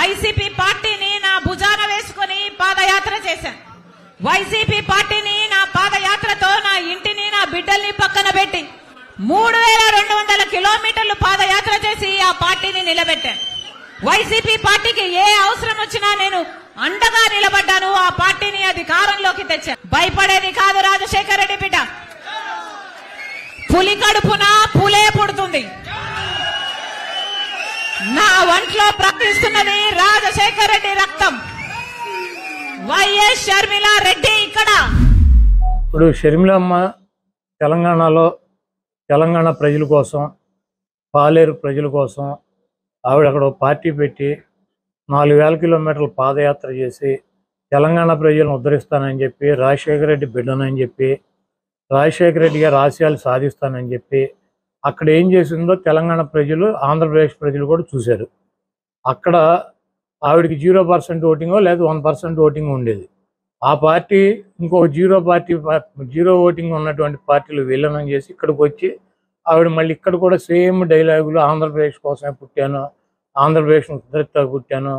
YCP పార్టీని నా భుజాన వేసుకుని పాదయాత్ర చేశాను. వైసీపీ పార్టీని నా పాదయాత్రతో నా ఇంటిని నా బిడ్డల్ని పక్కన పెట్టి 3200 కిలోమీటర్లు పాదయాత్ర చేసి ఆ పార్టీని నిలబెట్టాను. వైసీపీ పార్టీకి ఏ అవసరం వచ్చినా నేను అండగా నిలబడ్డాను. ఆ పార్టీని అధికారంలోకి తెచ్చాను. భయపడేది కాదు రాజశేఖర రెడ్డి బిడ్డ. పులి కడుపున పులే పుడుతుంది. నా ఒంట్లో ప్రవహిస్తున్నది రాజశేఖర రెడ్డి రక్తం. వైఎస్ షర్మిల రెడ్డి ఇక్కడ. ఇప్పుడు షర్మిలమ్మ తెలంగాణలో తెలంగాణ ప్రజల కోసం, పాలేరు ప్రజల కోసం ఆవిడ అక్కడ పార్టీ పెట్టి 4000 కిలోమీటర్లు పాదయాత్ర చేసి తెలంగాణ ప్రజలను ఉద్ధరిస్తానని చెప్పి, రాజశేఖర రెడ్డి బిడ్డనని చెప్పి, రాజశేఖర రెడ్డి గారి ఆశయాలు సాధిస్తానని చెప్పి అక్కడ ఏం చేసిందో తెలంగాణ ప్రజలు, ఆంధ్రప్రదేశ్ ప్రజలు కూడా చూశారు. అక్కడ ఆవిడకి 0% ఓటింగో లేదా 1% ఓటింగ్ ఉండేది. ఆ పార్టీ ఇంకొక జీరో ఓటింగ్ ఉన్నటువంటి పార్టీలు విలీనం చేసి ఇక్కడికి వచ్చి ఆవిడ మళ్ళీ ఇక్కడ కూడా సేమ్ డైలాగులు, ఆంధ్రప్రదేశ్ కోసమే పుట్టాను, ఆంధ్రప్రదేశ్ ఉద్ధరిత పుట్టాను,